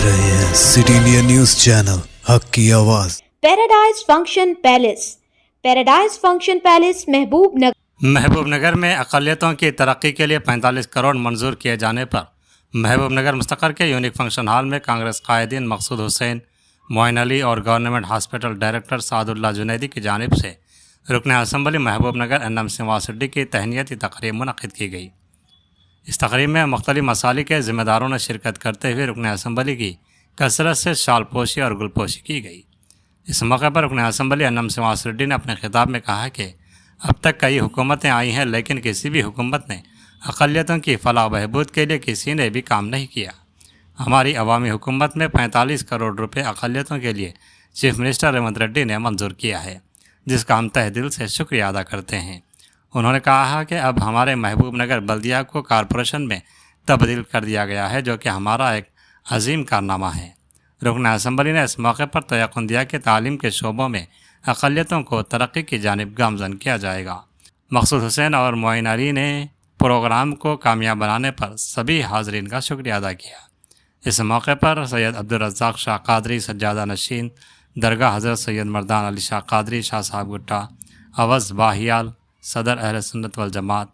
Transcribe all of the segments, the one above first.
रहे हैं city India news channel, हक की आवाज। Paradise function palace. Paradise function palace Mahbubnagar में अक़लियतों की तरक्की के लिए 45 करोड़ मंजूर किए जाने पर महबूबनगर मुस्तक़र के यूनिक फंक्शन हॉल में कांग्रेस कायदीन मकसूद हुसैन, मोइन अली और government hospital director Sadullah Junaidi की जानिब से रुकन असम्बली महबूबनगर एन.एम. सिंवासुड्डी की तहनीती तकरीब मुनक़िद की गई। इस तकरीब में मुख्तलिफ मसालिक के ज़िम्मेदारों ने शिरकत करते हुए रुकन असम्बली की कसरत से शाल पोशी और गुलपोशी की गई। इस मौके पर रुकन असम्बली एन.एम. सिंवासुड्डी ने अपने खिताब में कहा कि अब तक कई हुकूमतें आई हैं, लेकिन किसी भी हुकूमत ने अक़लियतों की फलाह बहबूद के लिए किसी ने भी काम नहीं किया। हमारी अवामी हुकूमत में 45 करोड़ रुपए अक़लियतों के लिए चीफ मिनिस्टर रेवंत रेड्डी ने मंजूर किया है, जिसका हम तहे दिल से शुक्रिया अदा करते हैं। उन्होंने कहा कि अब हमारे महबूबनगर बल्दिया को कारपोरेशन में तब्दील कर दिया गया है, जो कि हमारा एक अजीम कारनामा है। रुकन असम्बली ने इस मौके पर तयक़ुन दिया कि तालीम के शोबों में अक़लियतों को तरक्की की जानिब गामज़न किया जाएगा। मकसूद हुसैन और मोइन अली ने प्रोग्राम को कामयाब बनाने पर सभी हाज़रीन का शुक्रिया अदा किया। इस मौके पर सैयद अब्दुल रज़्ज़ाक़ शाह क़ादरी, सज्जादा नशीन दरगाह हज़रत सैयद मर्दान अली शाह क़ादरी, शाह साहब गुट्टा, अवज़ बाहियाल सदर अहले सुन्नत वल जमात,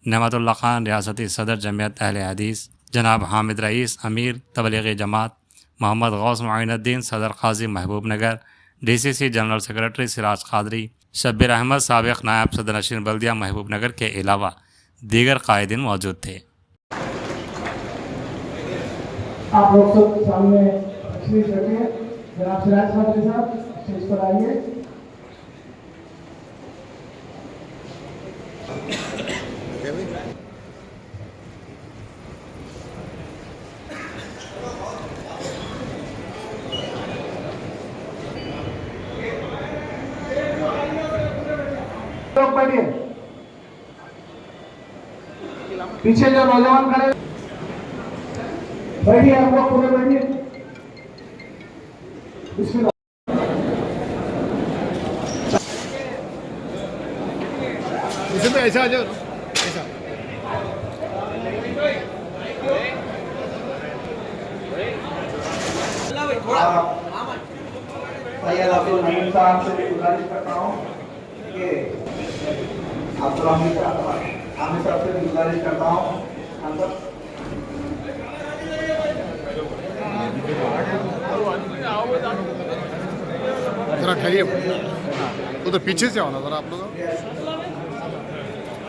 नेमतुल्लाह खान रियासती सदर जमियत अहले हदीस, जनाब हामिद रईस अमीर तबलीगी जमात, मोहम्मद गौस मुइनुद्दीन सदर क़ाज़ी Mahabubnagar, DCC general secretary Siraj Qadri, Shabbir Ahmed साबिक़ नायब सदर नशीन बल्दिया महबूबनगर के अलावा दीगर कायदीन मौजूद थे। आप लोग सब सामने तशरीफ रखिए। जनाब सिराज क़ादरी साहब स्टेज पर आइए। बैठिए, पीछे जो नौजवान खड़े बैठिए, आप लोग पूरे बैठिए। इसमें ऐसा आ जाओ, ऐसा सैयद अब्दुल हमीद साहब से गुजारिश करता हूँ कि अब्दुल हमीद साहब से गुजारिश करता हूँ जरा ठहरिए, उधर पीछे से आओ ना जरा आप लोग।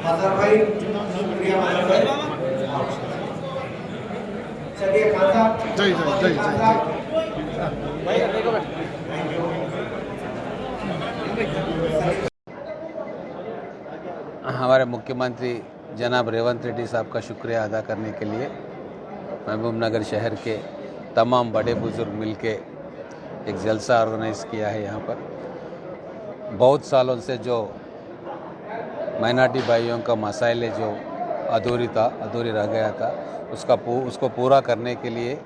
भाई चलिए खान साहब, जय जय जय जय हमारे मुख्यमंत्री जनाब रेवंत रेड्डी साहब का शुक्रिया अदा करने के लिए महबूबनगर शहर के तमाम बड़े बुज़ुर्ग मिलके एक जलसा ऑर्गेनाइज़ किया है। यहाँ पर बहुत सालों से जो माइनॉरिटी भाइयों का मसाइल जो अधूरी रह गया था, उसको पूरा करने के लिए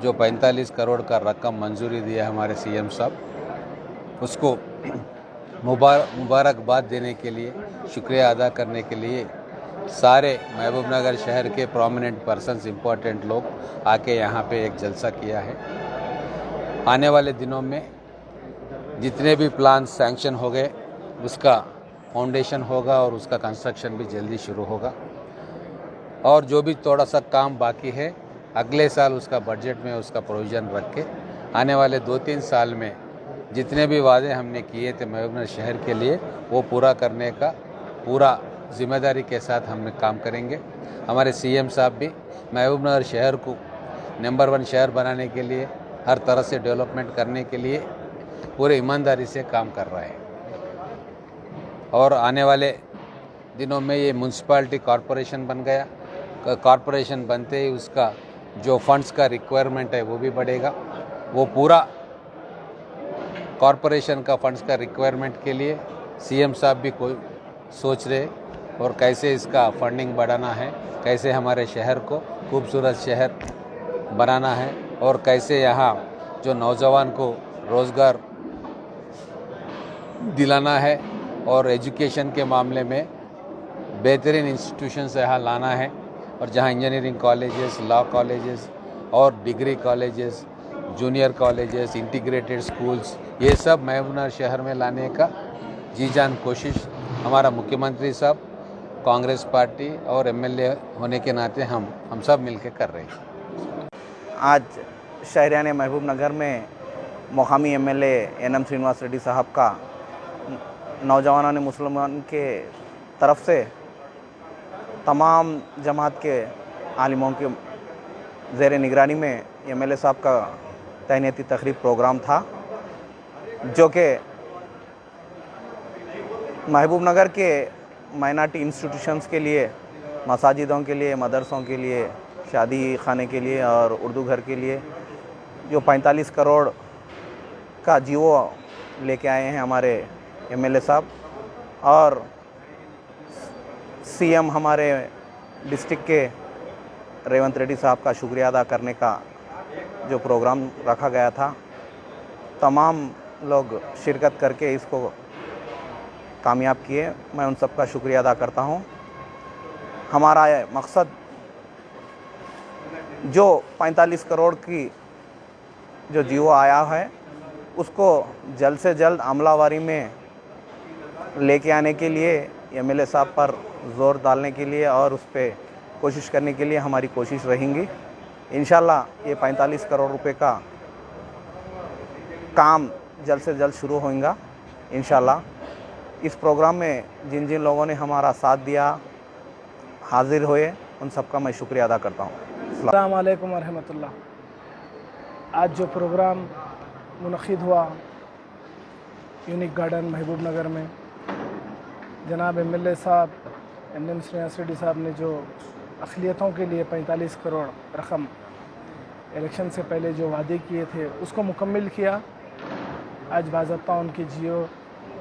जो 45 करोड़ का रकम मंजूरी दिया हमारे CM साहब, उसको मुबारकबाद देने के लिए, शुक्रिया अदा करने के लिए सारे महबूबनगर शहर के प्रोमिनेंट पर्सन्स, इम्पोर्टेंट लोग आके यहाँ पे एक जलसा किया है। आने वाले दिनों में जितने भी प्लान सैंक्शन हो गए उसका फाउंडेशन होगा और उसका कंस्ट्रक्शन भी जल्दी शुरू होगा, और जो भी थोड़ा सा काम बाकी है अगले साल उसका बजट में उसका प्रोविज़न रख के आने वाले 2-3 साल में जितने भी वादे हमने किए थे महबूबनगर शहर के लिए वो पूरा करने का पूरा जिम्मेदारी के साथ हम काम करेंगे। हमारे CM साहब भी महबूबनगर शहर को नंबर 1 शहर बनाने के लिए, हर तरह से डेवलपमेंट करने के लिए पूरे ईमानदारी से काम कर रहे हैं, और आने वाले दिनों में ये म्यूनसिपालिटी कॉरपोरेशन बन गया। कॉरपोरेशन बनते ही उसका जो फंड्स का रिक्वायरमेंट है वो भी बढ़ेगा। वो पूरा कॉरपोरेशन का फंड्स का रिक्वायरमेंट के लिए CM साहब भी कोई सोच रहे, और कैसे इसका फंडिंग बढ़ाना है, कैसे हमारे शहर को खूबसूरत शहर बनाना है, और कैसे यहाँ जो नौजवान को रोज़गार दिलाना है, और एजुकेशन के मामले में बेहतरीन इंस्टीट्यूशन से यहाँ लाना है, और जहाँ इंजीनियरिंग कॉलेजेस, लॉ कॉलेजेस और degree colleges junior colleges, integrated schools, ये सब महबूबनगर शहर में लाने का जी जान कोशिश हमारा मुख्यमंत्री साहब, कांग्रेस पार्टी और एमएलए होने के नाते हम सब मिलकर कर रहे हैं। आज शहरियान महबूबनगर में मुकामी एमएलए एनएम श्रीनिवास रेड्डी साहब का नौजवानों ने मुसलमान के तरफ से तमाम जमात के आलिमों के ज़ेर निगरानी में एमएलए साहब का तहनीती तकरीब प्रोग्राम था, जो कि महबूबनगर के माइनॉरिटी इंस्टीट्यूशंस के लिए, मसाजिदों के लिए, मदरसों के लिए, शादी खाने के लिए और उर्दू घर के लिए जो 45 करोड़ का जीवो लेके आए हैं हमारे एमएलए साहब, और सीएम हमारे डिस्ट्रिक्ट के रेवंत रेड्डी साहब का शुक्रिया अदा करने का जो प्रोग्राम रखा गया था, तमाम लोग शिरकत करके इसको कामयाब किए। मैं उन सब का शुक्रिया अदा करता हूँ। हमारा मकसद जो 45 करोड़ की जो जीवो आया है उसको जल्द से जल्द अमलावारी में लेके आने के लिए, एमएलए साहब पर ज़ोर डालने के लिए और उस पर कोशिश करने के लिए हमारी कोशिश रहेंगी। इंशाल्लाह ये 45 करोड़ रुपए का काम जल्द से जल्द शुरू होगा इंशाल्लाह। इस प्रोग्राम में जिन जिन लोगों ने हमारा साथ दिया, हाजिर हुए, उन सबका मैं शुक्रिया अदा करता हूँ। अस्सलाम वालेकुम रहमतुल्लाह। आज जो प्रोग्राम मुनक़िद हुआ यूनिक गार्डन महबूबनगर में, जनाब एमएलए साहब एनएम श्रीनिवास रेड्डी साहब ने जो अक़लियतों के लिए 45 करोड़ रकम इलेक्शन से पहले जो वादे किए थे उसको मुकम्मिल किया। आज बाज़ाब्ता उनके जियो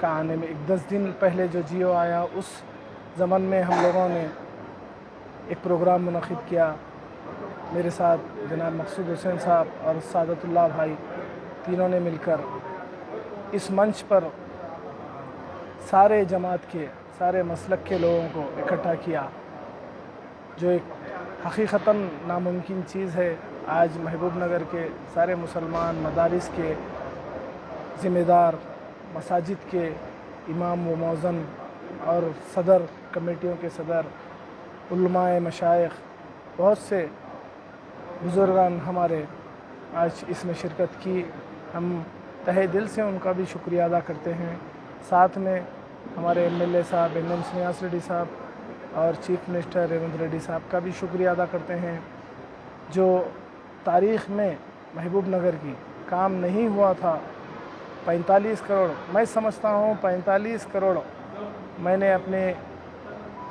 का आने में 10 दिन पहले जो जियो आया, उस ज़मन में हम लोगों ने एक प्रोग्राम मुनक़िद किया। मेरे साथ जनाब मकसूद हुसैन साहब और सादतुल्लाह भाई तीनों ने मिलकर इस मंच पर सारे जमात के, सारे मसलक के लोगों को इकट्ठा किया, जो एक हकीकतन नामुमकिन चीज़ है। आज महबूबनगर के सारे मुसलमान, मदारिस के ज़िम्मेदार, मसाजिद के इमाम व मौज़न और सदर कमेटियों के सदर, उलमाए मशाइख, बहुत से बुज़ुर्गान हमारे आज इसमें शिरकत की। हम तहे दिल से उनका भी शुक्रिया अदा करते हैं। साथ में हमारे एमएलए साहब एनएम श्रीनिवास रेड्डी साहब और चीफ मिनिस्टर रेवंत रेड्डी साहब का भी शुक्रिया अदा करते हैं, जो तारीख़ में महबूबनगर की काम नहीं हुआ था। 45 करोड़, मैं समझता हूँ 45 करोड़ मैंने अपने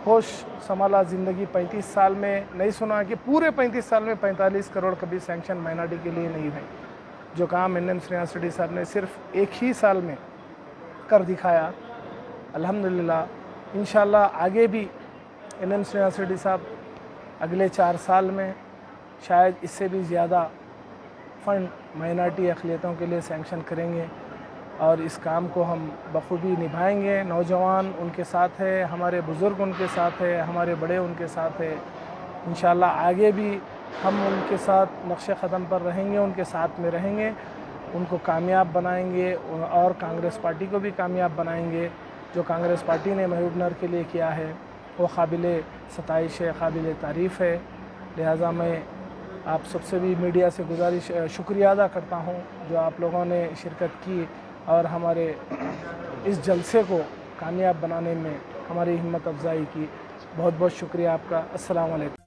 होश संभाला ज़िंदगी 35 साल में नहीं सुना कि पूरे 35 साल में 45 करोड़ कभी सैंक्शन माइनॉरिटी के लिए नहीं हुई। जो काम एनएम श्रीनिवास रेड्डी साहब ने सिर्फ एक ही साल में कर दिखाया। अल्हम्दुलिल्लाह इंशाल्लाह आगे भी एनएम श्रीनिवास रेड्डी साहब अगले 4 साल में शायद इससे भी ज़्यादा फ़ंड माइनॉरिटी अक़लियतों के लिए सैंक्शन करेंगे और इस काम को हम बखूबी निभाएंगे। नौजवान उनके साथ है, हमारे बुज़ुर्ग उनके साथ है, हमारे बड़े उनके साथ है। इंशाल्लाह आगे भी हम उनके साथ नक्शे क़दम पर रहेंगे, उनके साथ में रहेंगे, उनको कामयाब बनाएंगे और कांग्रेस पार्टी को भी कामयाब बनाएंगे। जो कांग्रेस पार्टी ने महबूबनगर के लिए किया है वो काबिल सताइश है, काबिल तारीफ़ है। लिहाजा मैं आप सबसे भी मीडिया से गुजारिश शुक्रिया अदा करता हूँ जो आप लोगों ने शिरकत की और हमारे इस जलसे को कामयाब बनाने में हमारी हिम्मत अफजाई की। बहुत बहुत शुक्रिया आपका। अस्सलाम वालेकुम।